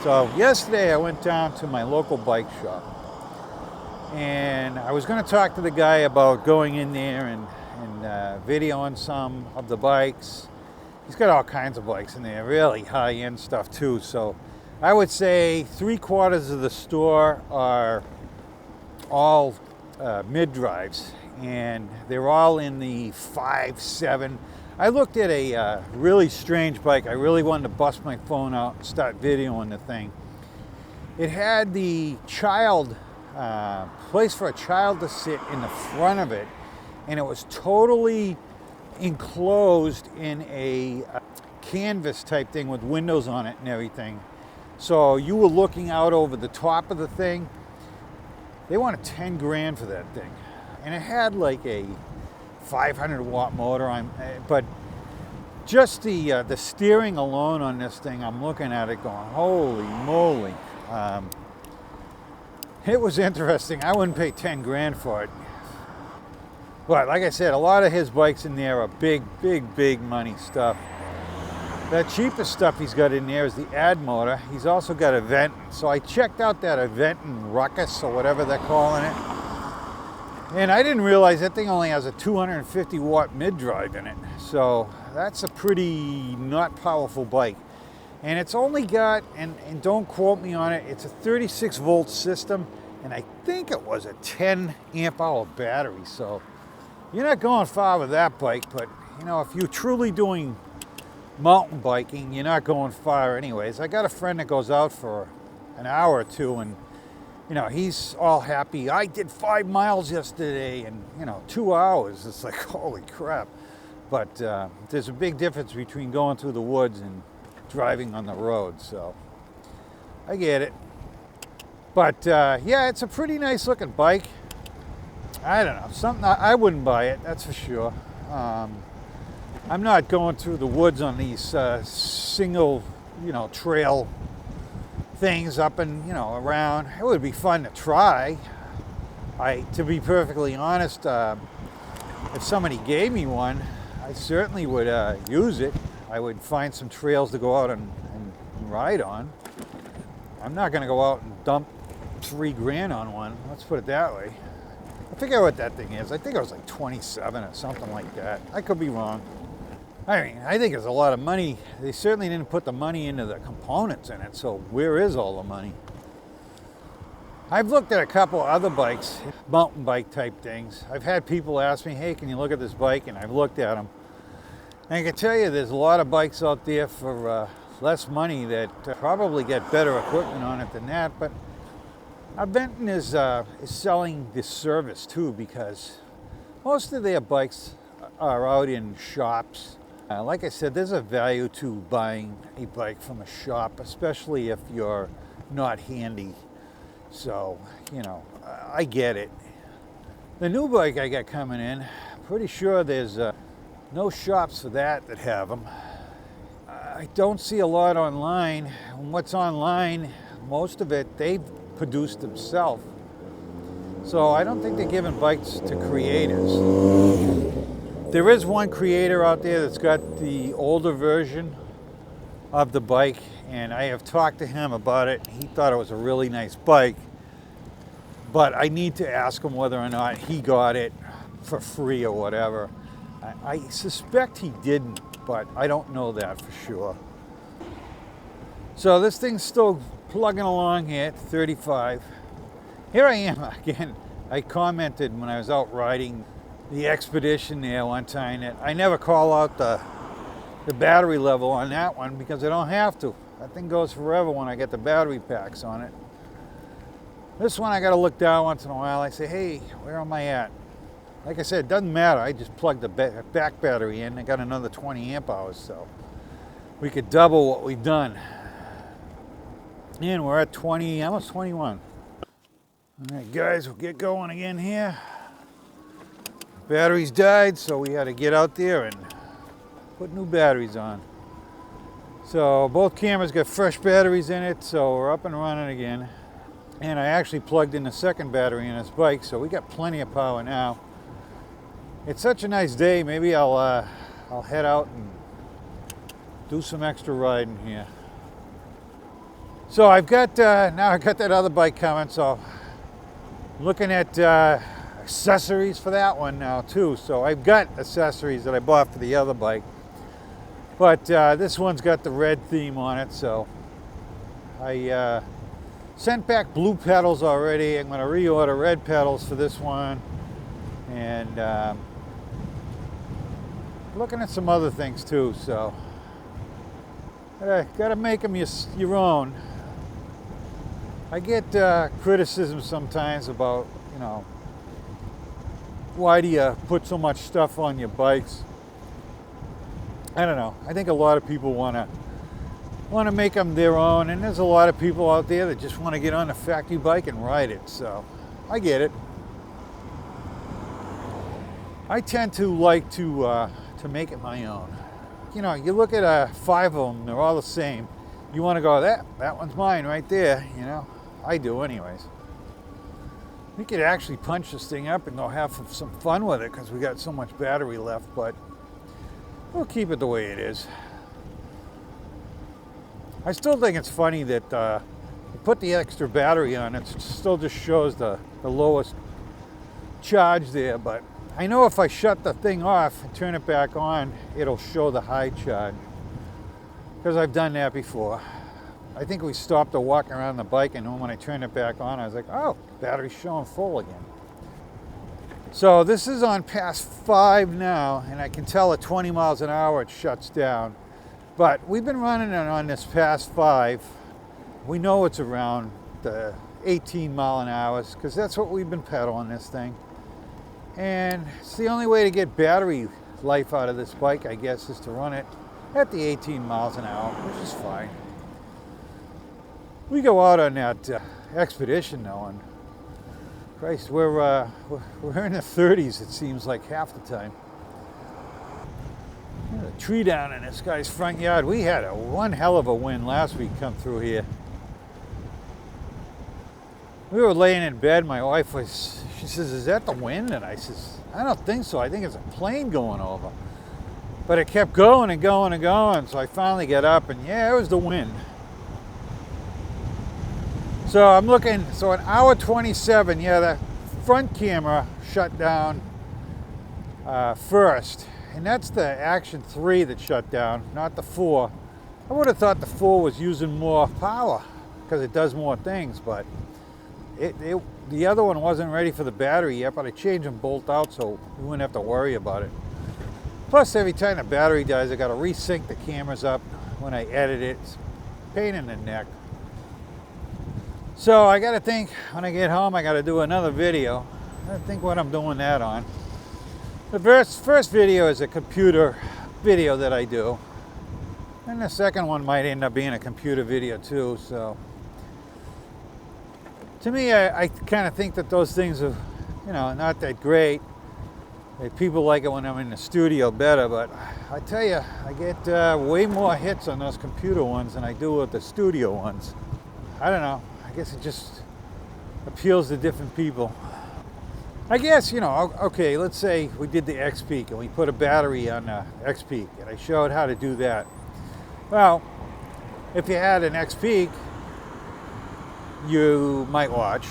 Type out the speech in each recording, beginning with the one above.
So yesterday I went down to my local bike shop, and I was going to talk to the guy about going in there and videoing some of the bikes. He's got all kinds of bikes in there, really high-end stuff too. So I would say 3/4 of the store are all mid-drives, and they're all in the 5, 7. I looked at a really strange bike. I really wanted to bust my phone out and start videoing the thing. It had the child, place for a child to sit in the front of it, and it was totally enclosed in a canvas type thing with windows on it and everything. So you were looking out over the top of the thing. They wanted 10 grand for that thing. And it had like a 500 watt motor, but just the steering alone on this thing, I'm looking at it going, holy moly. It was interesting. I wouldn't pay 10 grand for it. But like I said, a lot of his bikes in there are big money stuff. The cheapest stuff he's got in there is the ad motor. He's also got a Venton. So I checked out that Venton Ruckus, or whatever they're calling it. And I didn't realize that thing only has a 250 watt mid-drive in it. So that's a pretty not powerful bike. And it's only got, and don't quote me on it, it's a 36 volt system, and I think it was a 10 amp hour battery. So you're not going far with that bike, but you know, if you're truly doing mountain biking, you're not going far anyways. I got a friend that goes out for an hour or two, and you know, he's all happy. I did 5 miles yesterday, and you know, 2 hours. It's like, holy crap. But there's a big difference between going through the woods and driving on the road, so I get it. But yeah, it's a pretty nice looking bike. I don't know, something I wouldn't buy it, that's for sure. I'm not going through the woods on these single, you know, trail things up and, you know, around. It would be fun to try. To be perfectly honest, if somebody gave me one, I certainly would use it. I would find some trails to go out and ride on. I'm not going to go out and dump 3 grand on one, let's put it that way. I forget what that thing is. I think it was like 27 or something like that. I could be wrong. I mean, I think it's a lot of money. They certainly didn't put the money into the components in it, so where is all the money? I've looked at a couple other bikes, mountain bike type things. I've had people ask me, hey, can you look at this bike? And I've looked at them. And I can tell you there's a lot of bikes out there for less money that probably get better equipment on it than that. But Benton is selling this service too, because most of their bikes are out in shops. Like I said, there's a value to buying a bike from a shop, especially if you're not handy. So, you know, I get it. The new bike I got coming in, pretty sure there's no shops for that have them. I don't see a lot online. And what's online, most of it they've produced themselves. So I don't think they're giving bikes to creators. There is one creator out there that's got the older version of the bike, and I have talked to him about it. He thought it was a really nice bike, but I need to ask him whether or not he got it for free or whatever. I suspect he didn't, but I don't know that for sure. So this thing's still plugging along here at 35. Here I am again. I commented when I was out riding the Expedition there one time that I never call out the battery level on that one because I don't have to. That thing goes forever when I get the battery packs on it. This one I got to look down once in a while. I say, hey, where am I at? Like I said, it doesn't matter. I just plugged the back battery in. I got another 20 amp hours, so we could double what we've done. And we're at 20, almost 21. All right, guys, we'll get going again here. Batteries died, so we had to get out there and put new batteries on. So both cameras got fresh batteries in it, so we're up and running again. And I actually plugged in the second battery in this bike, so we got plenty of power now. It's such a nice day. Maybe I'll head out and do some extra riding here. So I've got, now I've got that other bike coming, so I'm looking at accessories for that one now too. So I've got accessories that I bought for the other bike, but this one's got the red theme on it, so I sent back blue pedals already. I'm going to reorder red pedals for this one, and looking at some other things too, so gotta make them your own. I get criticism sometimes about, you know, why do you put so much stuff on your bikes? I don't know. I think a lot of people want to make them their own, and there's a lot of people out there that just want to get on a factory bike and ride it. So I get it. I tend to like to make it my own. You know, you look at 5 of them; they're all the same. You want to go, that one's mine right there. You know. I do anyways. We could actually punch this thing up and go have some fun with it because we got so much battery left, but we'll keep it the way it is. I still think it's funny that you put the extra battery on, it still just shows the lowest charge there, but I know if I shut the thing off and turn it back on, it'll show the high charge, because I've done that before. I think we stopped to walk around the bike, and when I turned it back on, I was like, oh, battery's showing full again. So this is on pass 5 now, and I can tell at 20 miles an hour it shuts down. But we've been running it on this pass 5. We know it's around the 18 mile an hour, because that's what we've been pedaling this thing. And it's the only way to get battery life out of this bike, I guess, is to run it at the 18 miles an hour, which is fine. We go out on that expedition though, and Christ, we're in the 30s, it seems like half the time. There's a tree down in this guy's front yard. We had one hell of a wind last week come through here. We were laying in bed, my wife she says, is that the wind? And I says, I don't think so, I think it's a plane going over. But it kept going and going and going, so I finally got up, and yeah, it was the wind. So I'm looking, so an hour 27, yeah, the front camera shut down first. And that's the Action 3 that shut down, not the 4. I would have thought the 4 was using more power because it does more things, but the other one wasn't ready for the battery yet, but I changed them both out so we wouldn't have to worry about it. Plus, every time the battery dies, I got to resync the cameras up when I edit it. It's a pain in the neck. So I got to think, when I get home, I got to do another video. I think what I'm doing that on. The first video is a computer video that I do. And the second one might end up being a computer video too. So to me, I kind of think that those things are, you know, not that great. People like it when I'm in the studio better, but I tell you, I get way more hits on those computer ones than I do with the studio ones. I don't know. I guess it just appeals to different people. I guess, you know, okay, let's say we did the X-Peak and we put a battery on the X-Peak, and I showed how to do that. Well, if you had an X-Peak, you might watch.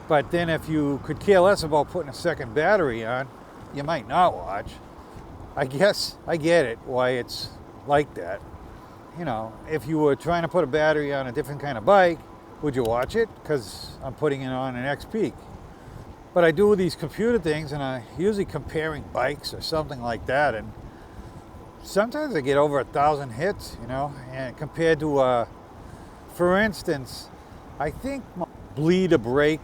But then if you could care less about putting a second battery on, you might not watch. I guess I get it, why it's like that. You know, if you were trying to put a battery on a different kind of bike, would you watch it? Because I'm putting it on an X-Peak. But I do these computer things, and I usually comparing bikes or something like that, and sometimes I get over 1,000 hits, you know, and compared to, for instance, I think my bleed a brake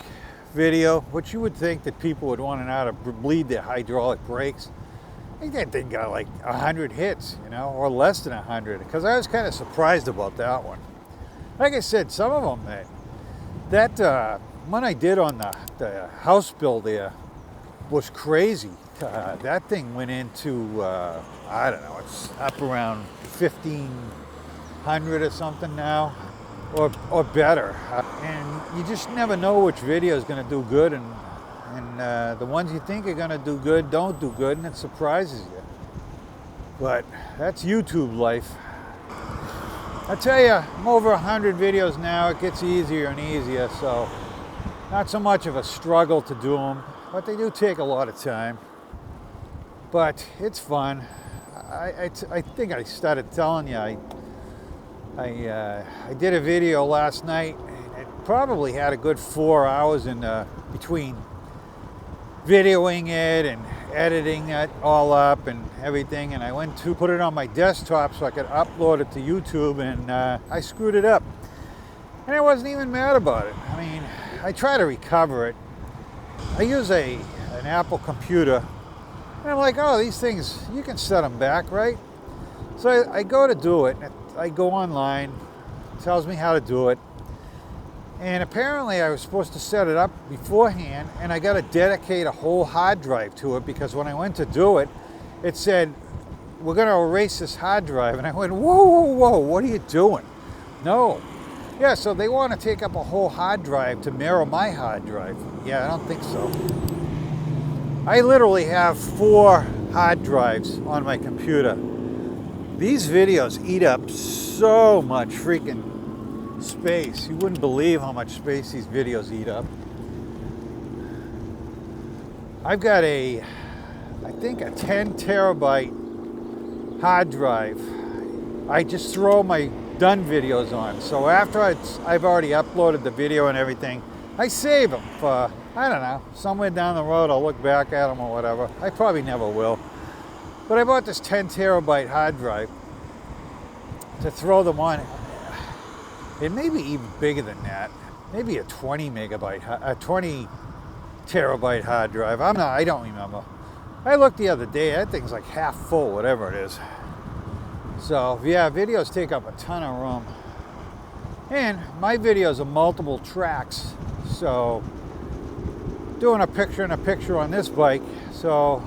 video, which you would think that people would want to know how to bleed their hydraulic brakes. I think that thing got like 100 hits, you know, or less than 100, because I was kind of surprised about that one. Like I said, some of them, that one I did on the house build there was crazy. That thing went into, I don't know, it's up around 1,500 or something now, or better. And you just never know which video is going to do good, and the ones you think are going to do good don't do good, and it surprises you. But that's YouTube life. I tell you, I'm over 100 videos now. It gets easier and easier, so not so much of a struggle to do them, but they do take a lot of time. But it's fun. I think I started telling you, I did a video last night. It probably had a good 4 hours in between videoing it and editing it all up and everything, and I went to put it on my desktop so I could upload it to YouTube, and I screwed it up. And I wasn't even mad about it. I mean, I try to recover it. I use an Apple computer, and I'm like, oh, these things, you can set them back, right? So I go to do it, and I go online, it tells me how to do it. And apparently I was supposed to set it up beforehand, and I got to dedicate a whole hard drive to it, because when I went to do it, it said, we're going to erase this hard drive. And I went, whoa, whoa, whoa, what are you doing? No. Yeah, so they want to take up a whole hard drive to mirror my hard drive. Yeah, I don't think so. I literally have 4 hard drives on my computer. These videos eat up so much freaking space. You wouldn't believe how much space these videos eat up. I've got I think a 10 terabyte hard drive. I just throw my done videos on. So after I've already uploaded the video and everything, I save them for, I don't know, somewhere down the road I'll look back at them or whatever. I probably never will. But I bought this 10 terabyte hard drive to throw them on. It may be even bigger than that. Maybe a 20 terabyte hard drive. I don't remember. I looked the other day, that thing's like half full, whatever it is. So yeah, videos take up a ton of room. And my videos are multiple tracks. So doing a picture in a picture on this bike. So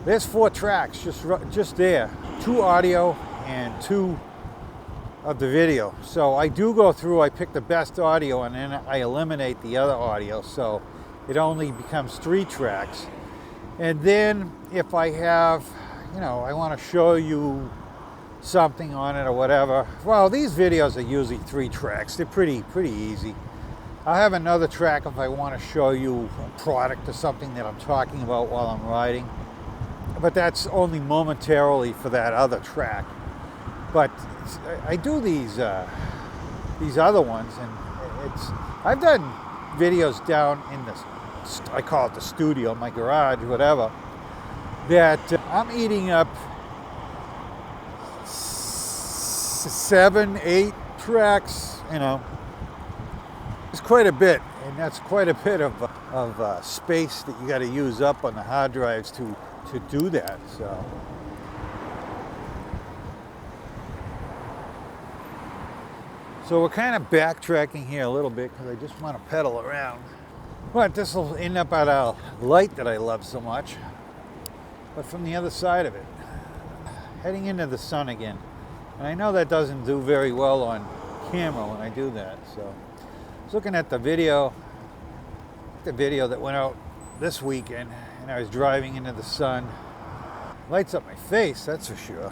there's 4 tracks just there. 2 audio and 2 of the video. So I do go through, I pick the best audio, and then I eliminate the other audio, so it only becomes 3 tracks. And then if I have, I want to show you something on it or whatever, well, these videos are usually 3 tracks. They're pretty easy. I'll have another track if I want to show you a product or something that I'm talking about while I'm riding, but that's only momentarily for that other track. But I do these other ones, and I've done videos down in this, I call it the studio, my garage, whatever, that I'm eating up 7, 8 tracks. It's quite a bit, and that's quite a bit of space that you got to use up on the hard drives to do that. So we're kind of backtracking here a little bit because I just want to pedal around. But this will end up at a light that I love so much, but from the other side of it, heading into the sun again. And I know that doesn't do very well on camera when I do that. So I was looking at the video that went out this weekend, and I was driving into the sun. Lights up my face, that's for sure.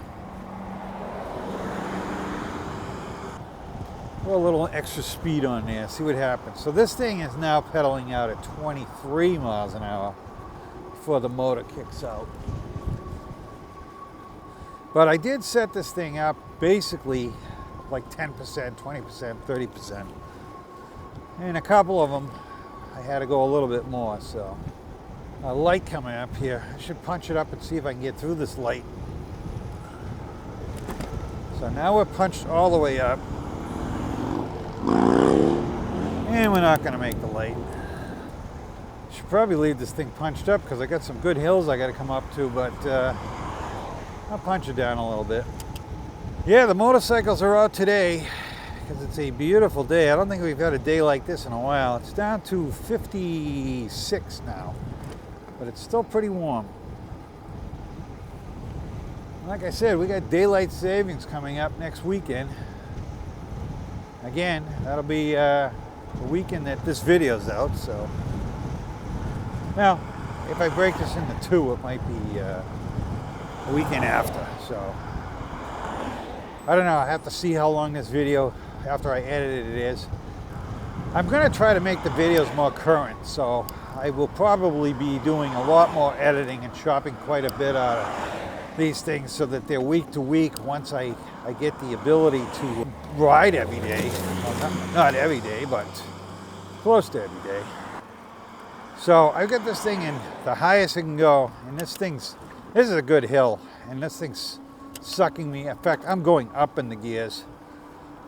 Put a little extra speed on there, see what happens. So this thing is now pedaling out at 23 miles an hour before the motor kicks out. But I did set this thing up basically like 10%, 20%, 30%. And a couple of them, I had to go a little bit more, so. A light coming up here. I should punch it up and see if I can get through this light. So now we're punched all the way up. And we're not going to make the light. Should probably leave this thing punched up because I got some good hills I got to come up to, but I'll punch it down a little bit. Yeah, the motorcycles are out today because it's a beautiful day. I don't think we've had a day like this in a while. It's down to 56 now, but it's still pretty warm. Like I said, we got daylight savings coming up next weekend. Again, that'll be the weekend that this video's out, so. Now, if I break this into 2, it might be the weekend after, so. I don't know, I have to see how long this video, after I edit it, is. I'm going to try to make the videos more current, so I will probably be doing a lot more editing and chopping quite a bit out of these things so that they're week to week once I get the ability to ride every day. Well, not every day, but close to every day. So I've got this thing in the highest it can go, and this is a good hill, and this thing's sucking me. In fact, I'm going up in the gears,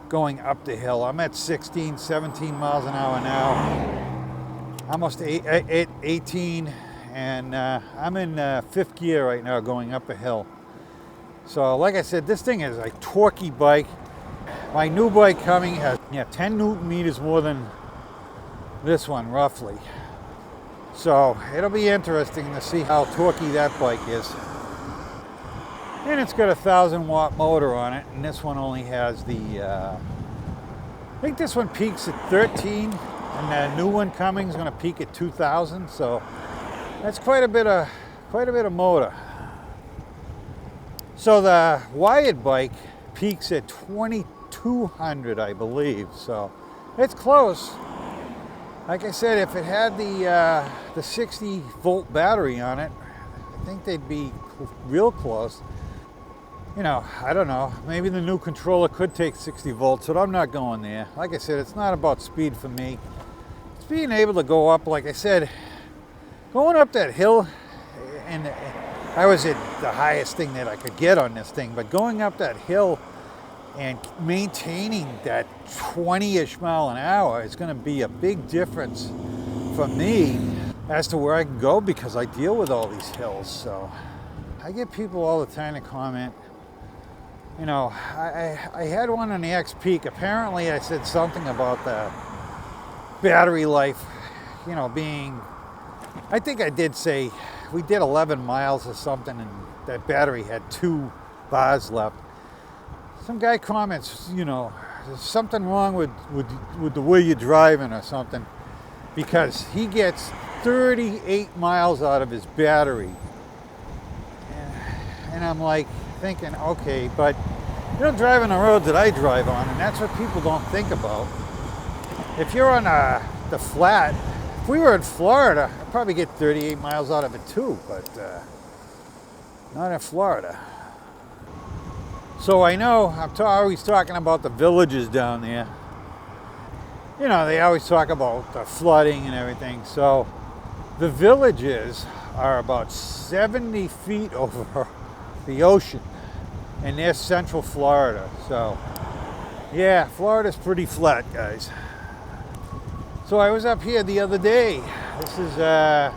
going up the hill. I'm at 16, 17 miles an hour now, almost 18, and I'm in fifth gear right now going up a hill. So like I said, this thing is a torquey bike. My new bike coming has 10 Newton meters more than this one, roughly. So it'll be interesting to see how torquey that bike is. And it's got a 1,000-watt motor on it, and this one only has the, I think this one peaks at 13, and the new one coming is going to peak at 2,000. So that's quite a bit of motor. So the wired bike peaks at 2,200, I believe. So it's close. Like I said, if it had the 60-volt battery on it, I think they'd be real close. You know, I don't know. Maybe the new controller could take 60 volts, but I'm not going there. Like I said, it's not about speed for me. It's being able to go up, like I said, going up that hill, and I was at the highest thing that I could get on this thing, but going up that hill and maintaining that 20-ish mile an hour is going to be a big difference for me as to where I can go, because I deal with all these hills. So I get people all the time to comment. You know, I had one on the X-Peak. Apparently I said something about the battery life, you know, being, I think I did say we did 11 miles or something, and that battery had 2 bars left. Some guy comments, you know, there's something wrong with the way you're driving or something, because he gets 38 miles out of his battery. And I'm like thinking, okay, but you're driving the roads that I drive on, and that's what people don't think about. If you're on the flat, if we were in Florida, I'd probably get 38 miles out of it too, but not in Florida. So I know I'm always talking about the villages down there. You know, they always talk about the flooding and everything. So the villages are about 70 feet over the ocean, and they're central Florida. So yeah, Florida's pretty flat, guys. So I was up here the other day. This is where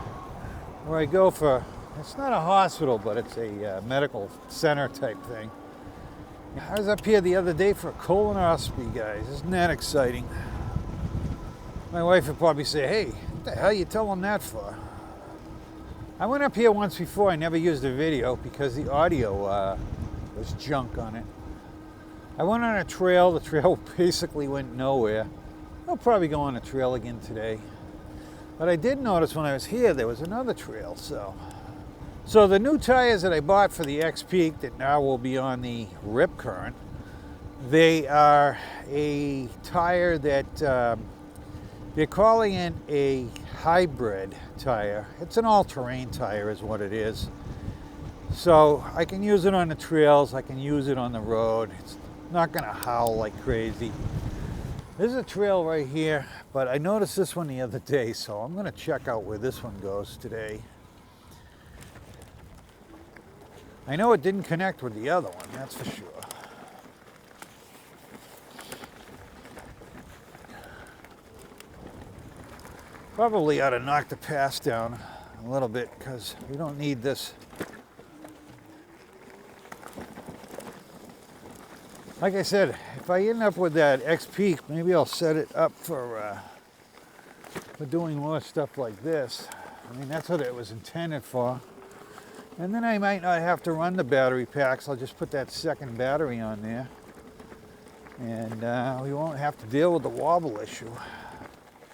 I go for, it's not a hospital, but it's a medical center type thing. I was up here the other day for a colonoscopy, guys. Isn't that exciting? My wife would probably say, hey, what the hell are you telling that for? I went up here once before. I never used a video because the audio was junk on it. I went on a trail. The trail basically went nowhere. I'll probably go on a trail again today. But I did notice when I was here, there was another trail, So the new tires that I bought for the X-Peak that now will be on the Rip Current, they are a tire that they're calling it a hybrid tire. It's an all-terrain tire is what it is. So I can use it on the trails, I can use it on the road. It's not gonna howl like crazy. There's a trail right here, but I noticed this one the other day, so I'm gonna check out where this one goes today. I know it didn't connect with the other one, that's for sure. Probably ought to knock the pass down a little bit because we don't need this. Like I said, if I end up with that X-Peak, maybe I'll set it up for doing more stuff like this. I mean, that's what it was intended for. And then I might not have to run the battery packs. I'll just put that second battery on there. And we won't have to deal with the wobble issue.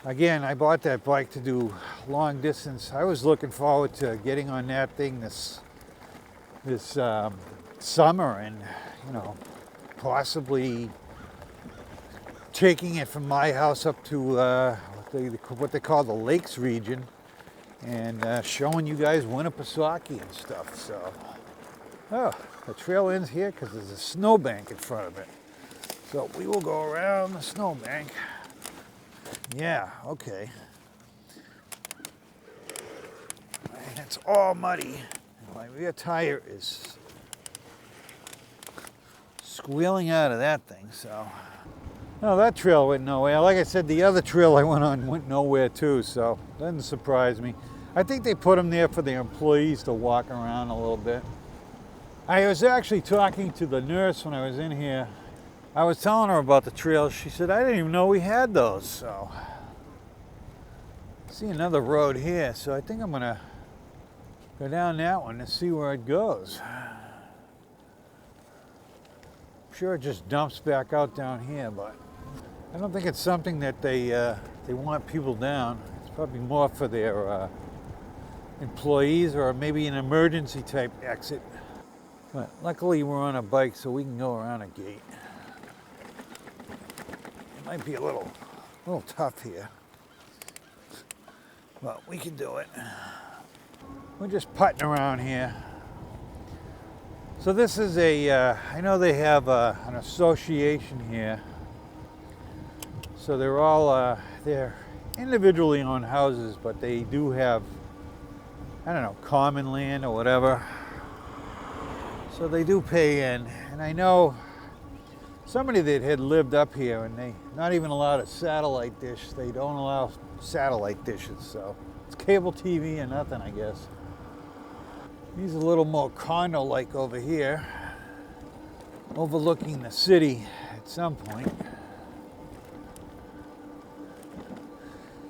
Again, I bought that bike to do long distance. I was looking forward to getting on that thing this summer and, you know, possibly taking it from my house up to what they call the Lakes region, and showing you guys Winnipesaukee and stuff. So, oh, the trail ends here because there's a snowbank in front of it. So we will go around the snowbank. Yeah, okay. And it's all muddy. My rear tire is squealing out of that thing, so. No, that trail went nowhere. Like I said, the other trail I went on went nowhere too, so doesn't surprise me. I think they put them there for the employees to walk around a little bit. I was actually talking to the nurse when I was in here. I was telling her about the trails. She said, I didn't even know we had those, so. I see another road here, so I think I'm gonna go down that one to see where it goes. I'm sure it just dumps back out down here, but I don't think it's something that they want people down. It's probably more for their employees, or maybe an emergency type exit. But luckily we're on a bike, so we can go around a gate. It might be a little tough here, but we can do it. We're just putting around here. So this is I know they have an association here. So they're all, they're individually owned houses, but they do have, I don't know, common land or whatever. So they do pay in. And I know somebody that had lived up here, and they not even allowed a satellite dish. They don't allow satellite dishes, so it's cable TV and nothing, I guess. He's a little more condo-like over here, overlooking the city at some point.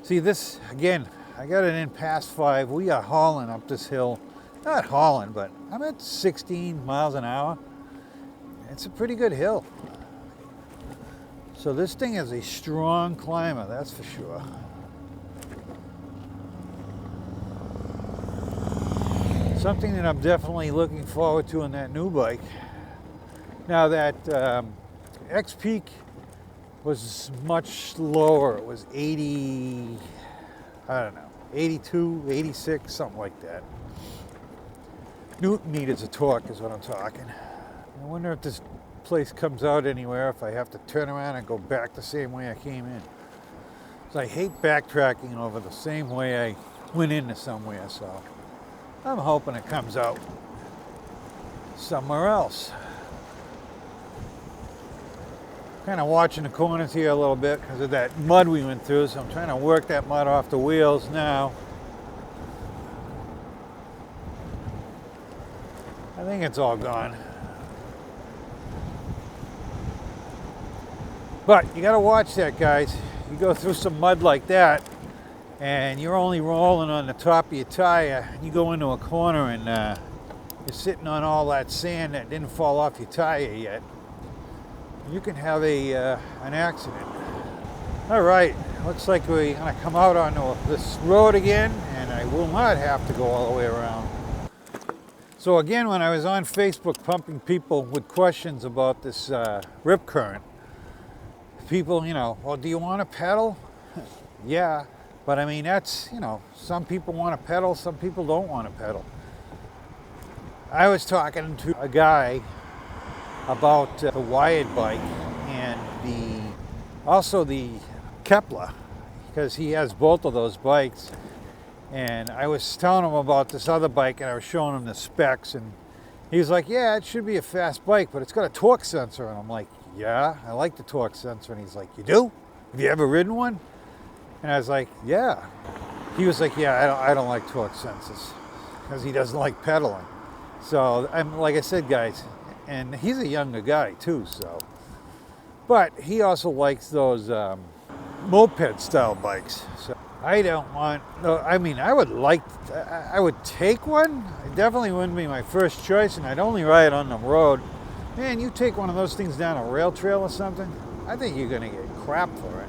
See this, again, I got it in past 5. We are hauling up this hill. Not hauling, but I'm at 16 miles an hour. It's a pretty good hill. So this thing is a strong climber, that's for sure. Something that I'm definitely looking forward to on that new bike. Now that X-Peak was much lower. It was 80, I don't know, 82, 86, something like that. Newton meters of torque is what I'm talking. I wonder if this place comes out anywhere, if I have to turn around and go back the same way I came in. So I hate backtracking over the same way I went into somewhere, so I'm hoping it comes out somewhere else. Kind of watching the corners here a little bit because of that mud we went through, so I'm trying to work that mud off the wheels now. I think it's all gone. But you got to watch that, guys. You go through some mud like that, and you're only rolling on the top of your tire, and you go into a corner and you're sitting on all that sand that didn't fall off your tire yet. You can have an accident. All right, looks like we're gonna come out onto this road again, and I will not have to go all the way around. So again, when I was on Facebook pumping people with questions about this rip current, people, you know, well, do you want to pedal? Yeah, but I mean, that's, you know, some people want to pedal, some people don't want to pedal. I was talking to a guy about the wired bike and also the Kepler, because he has both of those bikes. And I was telling him about this other bike, and I was showing him the specs, and he was like, yeah, it should be a fast bike, but it's got a torque sensor. And I'm like, yeah, I like the torque sensor. And he's like, you do? Have you ever ridden one? And I was like, yeah. He was like, yeah, I don't like torque sensors, because he doesn't like pedaling. So I'm like I said, guys, and he's a younger guy too, so. But he also likes those moped style bikes. So I don't want, I mean, I would take one. It definitely wouldn't be my first choice, and I'd only ride on the road. Man, you take one of those things down a rail trail or something, I think you're gonna get crap for it.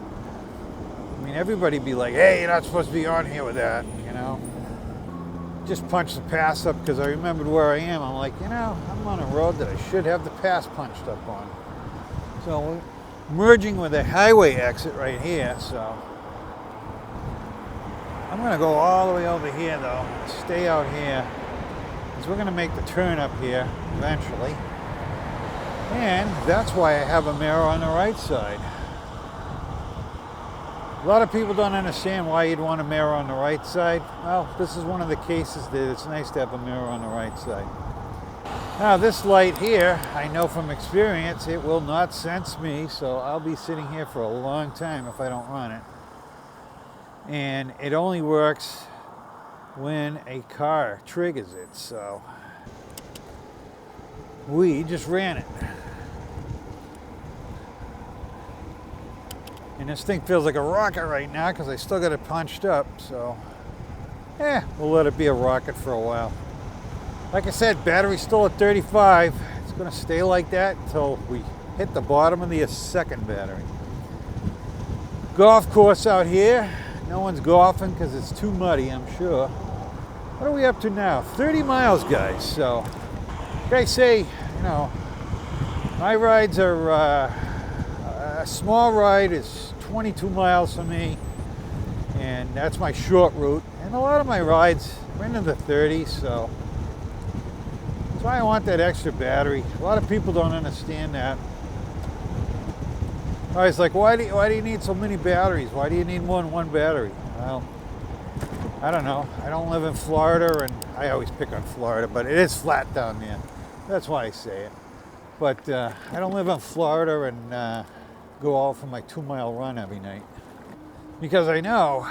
I mean, everybody'd be like, hey, you're not supposed to be on here with that, you know? Just punch the pass up because I remembered where I am. I'm like, you know, I'm on a road that I should have the pass punched up on. So we're merging with a highway exit right here, so I'm going to go all the way over here though, stay out here, because we're going to make the turn up here eventually. And that's why I have a mirror on the right side. A lot of people don't understand why you'd want a mirror on the right side. Well, this is one of the cases that it's nice to have a mirror on the right side. Now this light here, I know from experience, it will not sense me, so I'll be sitting here for a long time if I don't run it. And it only works when a car triggers it, so we just ran it. And this thing feels like a rocket right now because I still got it punched up, so we'll let it be a rocket for a while. Like I said, battery's still at 35. It's going to stay like that until we hit the bottom of the second battery. Golf course out here. No one's golfing because it's too muddy, I'm sure. What are we up to now? 30 miles, guys. So, like I say, you know, my rides are, a small ride is 22 miles for me, and that's my short route. And a lot of my rides are into the 30s, so that's why I want that extra battery. A lot of people don't understand that. I was like, why do you need so many batteries? Why do you need more than one battery? Well, I don't know. I don't live in Florida, and I always pick on Florida, but it is flat down there. That's why I say it. But I don't live in Florida and go out for my 2-mile run every night. Because I know,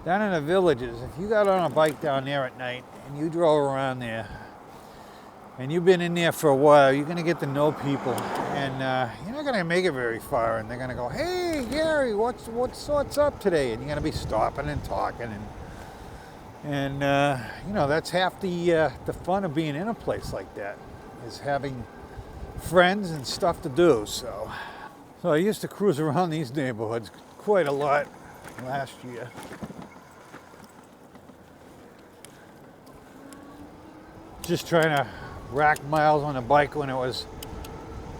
down in the villages, if you got on a bike down there at night and you drove around there, and you've been in there for a while, you're going to get to know people, and you're not going to make it very far, and they're going to go, hey, Gary, what's up today? And you're going to be stopping and talking, and you know, that's half the fun of being in a place like that, is having friends and stuff to do. So I used to cruise around these neighborhoods quite a lot last year. Just trying to rack miles on a bike when it was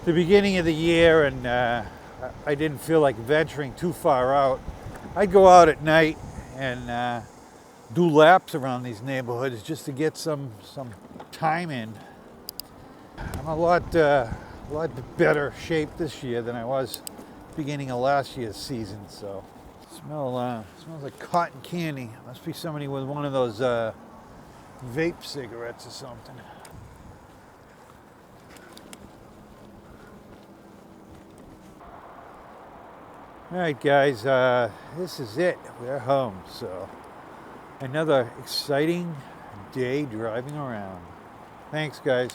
the beginning of the year, and I didn't feel like venturing too far out. I'd go out at night and do laps around these neighborhoods just to get some time in. I'm a lot better shape this year than I was beginning of last year's season. So smells like cotton candy. Must be somebody with one of those vape cigarettes or something. All right, guys, this is it. We're home. So another exciting day driving around. Thanks, guys.